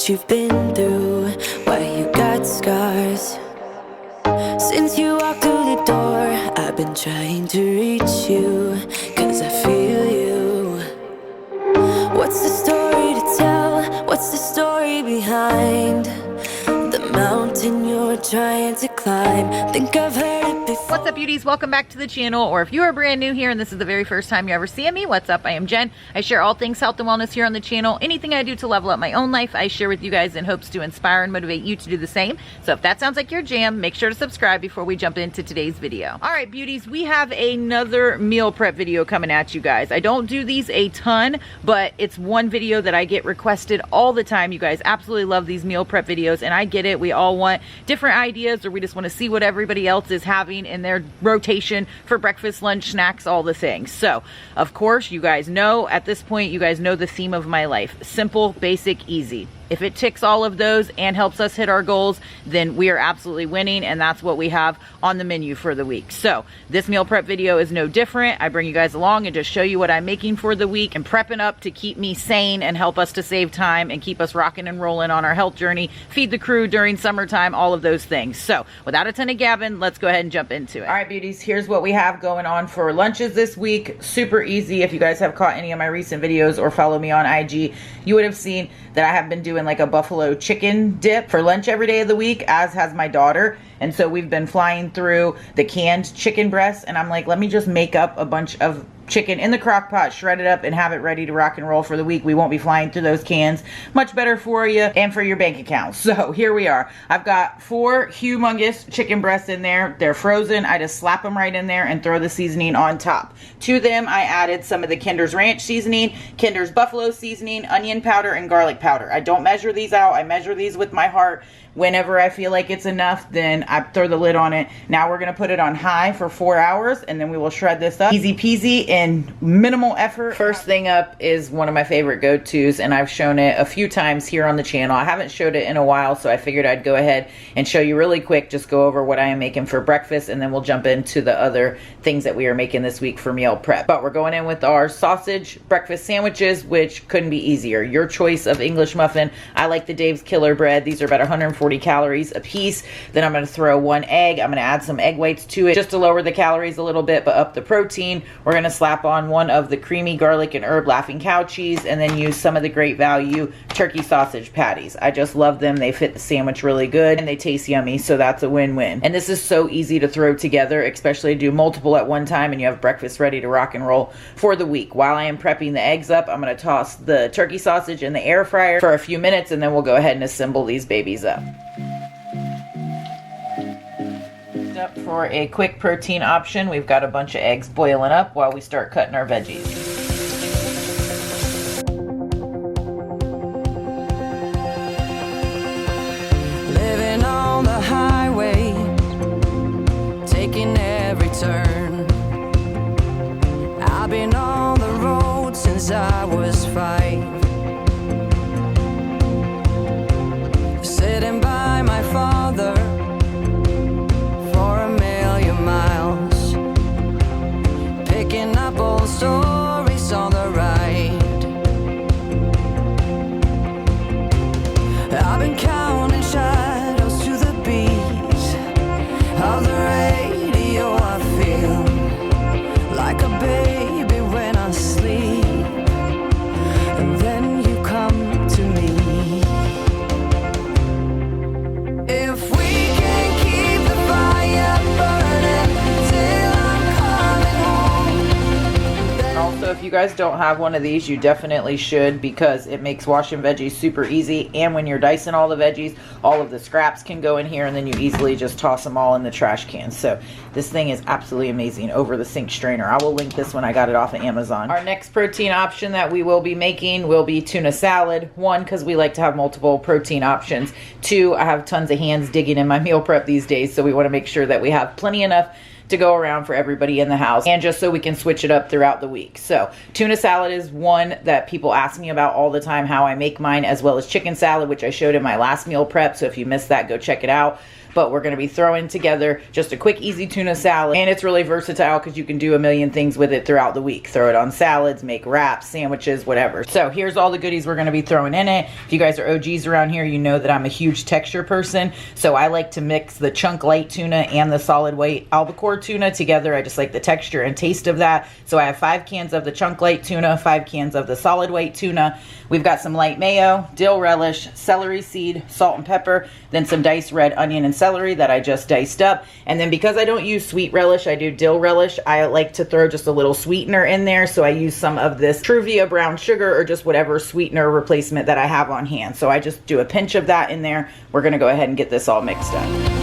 you've been through, why you got scars. Since you walked through the door, I've been trying to reach you, 'cause I feel you. What's the story to tell? What's the story behind the mountain you're trying to climb? Think I've heard it before. What's up, beauties? Welcome back to the channel, or if you are brand new here and this is the very first time you ever see me, what's up? I am Jen. I share all things health and wellness here on the channel. Anything I do to level up my own life, I share with you guys in hopes to inspire and motivate you to do the same. So if that sounds like your jam, make sure to subscribe before we jump into today's video. All right, beauties, we have another meal prep video coming at you guys. I don't do these a ton, but it's one video that I get requested all the time. You guys absolutely love these meal prep videos, and I get it. We all want different ideas, or we just want to see what everybody else is having in their rotation for breakfast, lunch, snacks, all the things. So of course, you guys know at this point, you guys know the theme of my life: simple, basic, easy. If it ticks all of those and helps us hit our goals, then we are absolutely winning, and that's what we have on the menu for the week. So this meal prep video is no different. I bring you guys along and just show you what I'm making for the week and prepping up to keep me sane and help us to save time and keep us rocking and rolling on our health journey, feed the crew during summertime, all of those things. So without a ton of gabbing, let's go ahead and jump into it. All right, beauties, here's what we have going on for lunches this week. Super easy. If you guys have caught any of my recent videos or follow me on IG, you would have seen that I have been doing like a buffalo chicken dip for lunch every day of the week, as has my daughter. And so we've been flying through the canned chicken breasts, and I'm like, let me just make up a bunch of chicken in the crock pot, shred it up, and have it ready to rock and roll for the week. We won't be flying through those cans. Much better for you and for your bank account. So here we are. I've got 4 humongous chicken breasts in there. They're frozen. I just slap them right in there and throw the seasoning on top. To them, I added some of the Kinder's Ranch seasoning, Kinder's Buffalo seasoning, onion powder, and garlic powder. I don't measure these out. I measure these with my heart. Whenever I feel like it's enough, then I throw the lid on it. Now we're going to put it on high for 4 hours, and then we will shred this up. Easy peasy and minimal effort. First thing up is one of my favorite go-tos, and I've shown it a few times here on the channel. I haven't showed it in a while, so I figured I'd go ahead and show you really quick, just go over what I am making for breakfast, and then we'll jump into the other things that we are making this week for meal prep. But we're going in with our sausage breakfast sandwiches, which couldn't be easier. Your choice of English muffin. I like the Dave's Killer Bread. These are about 140 calories a piece. Then I'm going to throw 1 egg. I'm going to add some egg whites to it just to lower the calories a little bit, but up the protein. We're going to slap on 1 of the creamy garlic and herb Laughing Cow cheese, and then use some of the Great Value turkey sausage patties. I just love them. They fit the sandwich really good and they taste yummy, so that's a win-win. And this is so easy to throw together, especially do multiple at one time and you have breakfast ready to rock and roll for the week. While I am prepping the eggs up, I'm going to toss the turkey sausage in the air fryer for a few minutes, and then we'll go ahead and assemble these babies up. Up for a quick protein option, we've got a bunch of eggs boiling up while we start cutting our veggies. Living on the highway, taking every turn. I've been on the road since I was 5. Sitting by my father for a million miles, picking up old stories on the ride. I've been counting shadows to the beat of the radio. I feel like a baby when I sleep, and then you come to me. If we can keep the fire burning till I'm coming home. Also, if you guys don't have one of these, you definitely should, because it makes washing veggies super easy. And when you're dicing all the veggies, all of the scraps can go in here, and then you easily just toss them all in the trash can. So this thing is absolutely amazing over the sink strainer. I will link this one. I got it off of Amazon. Our next protein option that we will be making will be tuna salad. 1, because we like to have multiple protein options. 2, I have tons of hands digging in my meal prep these days, so we want to make sure that we have plenty enough to go around for everybody in the house, and just so we can switch it up throughout the week. So tuna salad is one that people ask me about all the time, how I make mine, as well as chicken salad, which I showed in my last meal prep. So if you missed that, go check it out. but we're going to be throwing together just a quick, easy tuna salad. And it's really versatile because you can do a million things with it throughout the week. Throw it on salads, make wraps, sandwiches, whatever. So here's all the goodies we're going to be throwing in it. If you guys are OGs around here, you know that I'm a huge texture person. So I like to mix the chunk light tuna and the solid white albacore tuna together. I just like the texture and taste of that. So I have 5 cans of the chunk light tuna, 5 cans of the solid white tuna. We've got some light mayo, dill relish, celery seed, salt and pepper, then some diced red onion and celery that I just diced up. And then because I don't use sweet relish, I do dill relish. I like to throw just a little sweetener in there. So I use some of this Truvia brown sugar or just whatever sweetener replacement that I have on hand. So I just do a pinch of that in there. We're going to go ahead and get this all mixed up.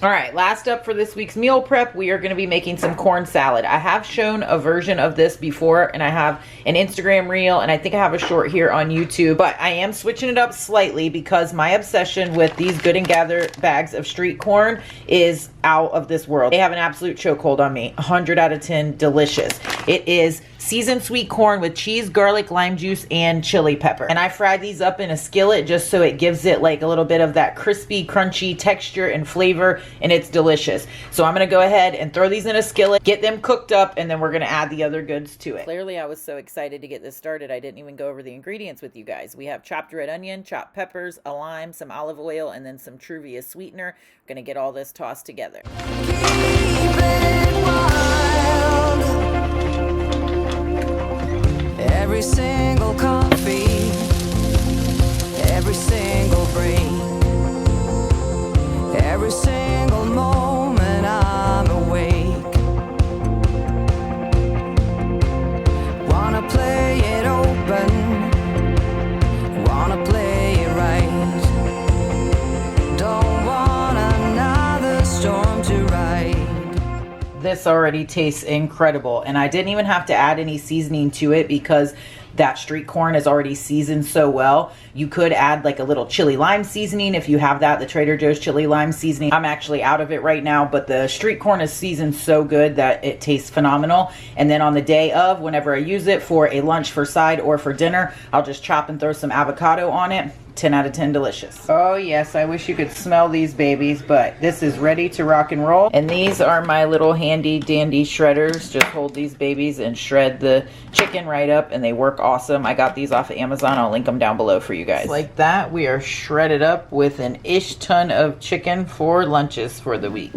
All right, last up for this week's meal prep, we are going to be making some corn salad. I have shown a version of this before, and I have an Instagram reel, and I think I have a short here on YouTube, but I am switching it up slightly because my obsession with these Good and Gather bags of street corn is out of this world. They have an absolute chokehold on me. 100 out of 10, delicious. It is seasoned sweet corn with cheese, garlic, lime juice, and chili pepper. And I fry these up in a skillet just so it gives it like a little bit of that crispy, crunchy texture and flavor, and it's delicious. So I'm gonna go ahead and throw these in a skillet, get them cooked up, and then we're gonna add the other goods to it. Clearly I was so excited to get this started, I didn't even go over the ingredients with you guys. We have chopped red onion, chopped peppers, a lime, some olive oil, and then some Truvia sweetener. We're gonna get all this tossed together. Every single coffee, every single break, every single moment I'm awake. Wanna play it open, wanna play it right. Don't want another storm to ride. This already tastes incredible, and I didn't even have to add any seasoning to it because that street corn is already seasoned so well. You could add like a little chili lime seasoning if you have that, the Trader Joe's chili lime seasoning. I'm actually out of it right now, but the street corn is seasoned so good that it tastes phenomenal. And then on the day of, whenever I use it for a lunch, for side, or for dinner, I'll just chop and throw some avocado on it. 10 out of 10 delicious. Oh yes, I wish you could smell these babies, but this is ready to rock and roll. And these are my little handy dandy shredders. Just hold these babies and shred the chicken right up, and they work awesome. I got these off of Amazon. I'll link them down below for you guys. Like that, we are shredded up with an ish ton of chicken for lunches for the week.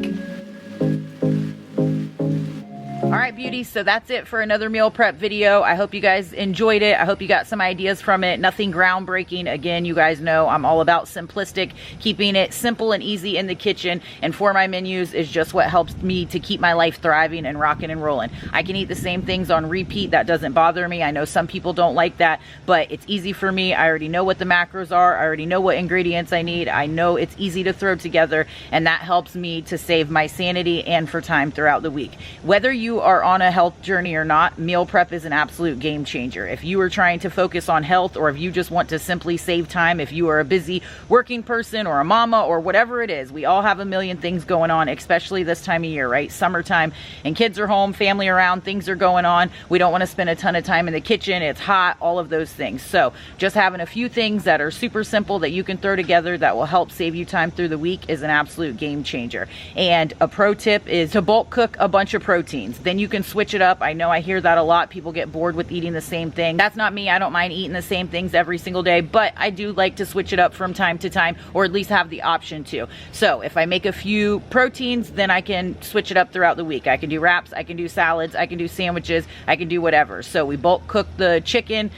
All right, beauties, so that's it for another meal prep video. I hope you guys enjoyed it. I hope you got some ideas from it. Nothing groundbreaking. Again, you guys know I'm all about simplistic, keeping it simple and easy in the kitchen. And for my menus is just what helps me to keep my life thriving and rocking and rolling. I can eat the same things on repeat. That doesn't bother me. I know some people don't like that, but it's easy for me. I already know what the macros are. I already know what ingredients I need. I know it's easy to throw together, and that helps me to save my sanity and for time throughout the week. Whether you are on a health journey or not, meal prep is an absolute game changer. If you are trying to focus on health, or if you just want to simply save time, if you are a busy working person or a mama or whatever it is, we all have a million things going on, especially this time of year, right? Summertime, and kids are home, family around, things are going on. We don't want to spend a ton of time in the kitchen. It's hot, all of those things. So just having a few things that are super simple that you can throw together that will help save you time through the week is an absolute game changer. And a pro tip is to bulk cook a bunch of proteins. Then you can switch it up. I know I hear that a lot. People get bored with eating the same thing. That's not me. I don't mind eating the same things every single day, but I do like to switch it up from time to time, or at least have the option to. So if I make a few proteins, then I can switch it up throughout the week. I can do wraps, I can do salads, I can do sandwiches, I can do whatever. So we bulk cook the chicken.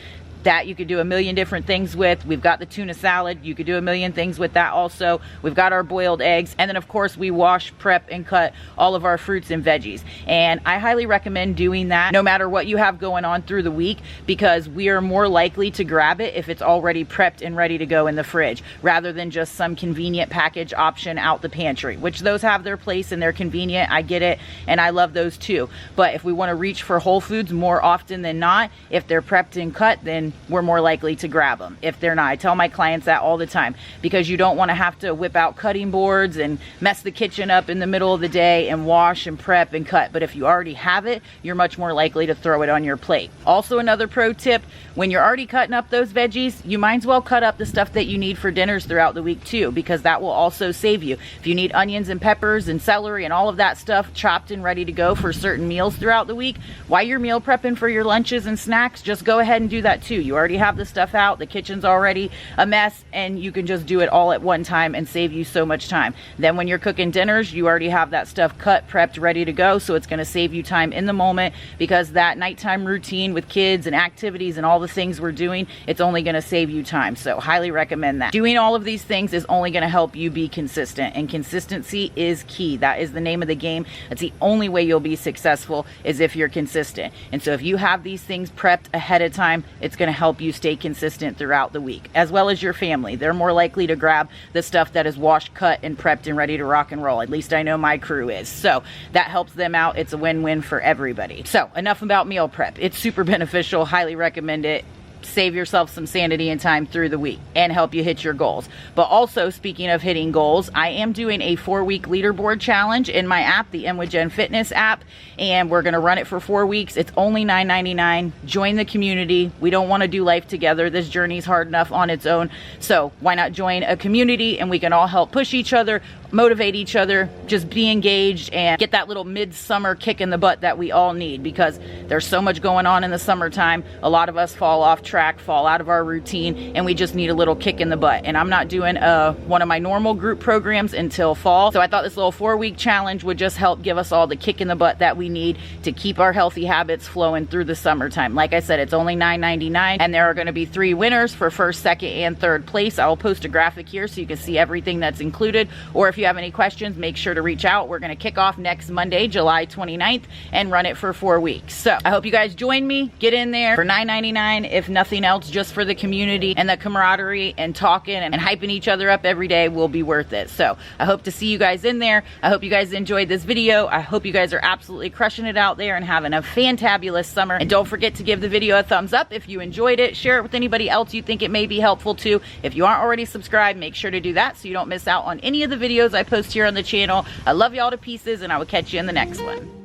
That you could do a million different things with. We've got the tuna salad. You could do a million things with that also. We've got our boiled eggs. And then of course we wash, prep, and cut all of our fruits and veggies. And I highly recommend doing that no matter what you have going on through the week, because we are more likely to grab it if it's already prepped and ready to go in the fridge, rather than just some convenient package option out the pantry, which those have their place and they're convenient. I get it. And I love those too. But if we want to reach for whole foods more often than not, if they're prepped and cut, then then we're more likely to grab them. If they're not, I tell my clients that all the time, because you don't want to have to whip out cutting boards and mess the kitchen up in the middle of the day and wash and prep and cut. But if you already have it, you're much more likely to throw it on your plate. Also, another pro tip, when you're already cutting up those veggies, you might as well cut up the stuff that you need for dinners throughout the week too, because that will also save you. If you need onions and peppers and celery and all of that stuff chopped and ready to go for certain meals throughout the week, while you're meal prepping for your lunches and snacks, just go ahead and do that too. You already have the stuff out, the kitchen's already a mess, and you can just do it all at one time and save you so much time. Then when you're cooking dinners, you already have that stuff cut, prepped, ready to go, so it's going to save you time in the moment, because that nighttime routine with kids and activities and all the things we're doing, it's only going to save you time. So highly recommend that. Doing all of these things is only going to help you be consistent, and consistency is key. That is the name of the game. That's the only way you'll be successful, is if you're consistent. And so if you have these things prepped ahead of time, it's going to help you stay consistent throughout the week, as well as your family. They're more likely to grab the stuff that is washed, cut, and prepped and ready to rock and roll. At least I know my crew is. So that helps them out. It's a win-win for everybody. So enough about meal prep. It's super beneficial. Highly recommend it. Save yourself some sanity and time through the week and help you hit your goals. But also, speaking of hitting goals, I am doing a 4-week leaderboard challenge in my app, the inwithjen Fitness app, and we're going to run it for 4 weeks. It's only $9.99. Join the community. We don't want to do life together. This journey's hard enough on its own. So why not join a community, and we can all help push each other, motivate each other, just be engaged and get that little midsummer kick in the butt that we all need, because there's so much going on in the summertime. A lot of us fall off track, fall out of our routine, and we just need a little kick in the butt. And I'm not doing one of my normal group programs until fall, so I thought this little 4-week challenge would just help give us all the kick in the butt that we need to keep our healthy habits flowing through the summertime. Like I said, it's only $9.99, and there are going to be 3 winners for first, second, and third place. I'll post a graphic here so you can see everything that's included, or if you have any questions, make sure to reach out. We're going to kick off next Monday, July 29th, and run it for 4 weeks. So I hope you guys join me. Get in there for $9.99, if nothing else, just for the community and the camaraderie and talking and hyping each other up every day will be worth it. So I hope to see you guys in there. I hope you guys enjoyed this video. I hope you guys are absolutely crushing it out there and having a fantabulous summer. And don't forget to give the video a thumbs up if you enjoyed it. Share it with anybody else you think it may be helpful to. If you aren't already subscribed, make sure to do that so you don't miss out on any of the videos I post here on the channel. I love y'all to pieces, and I will catch you in the next one.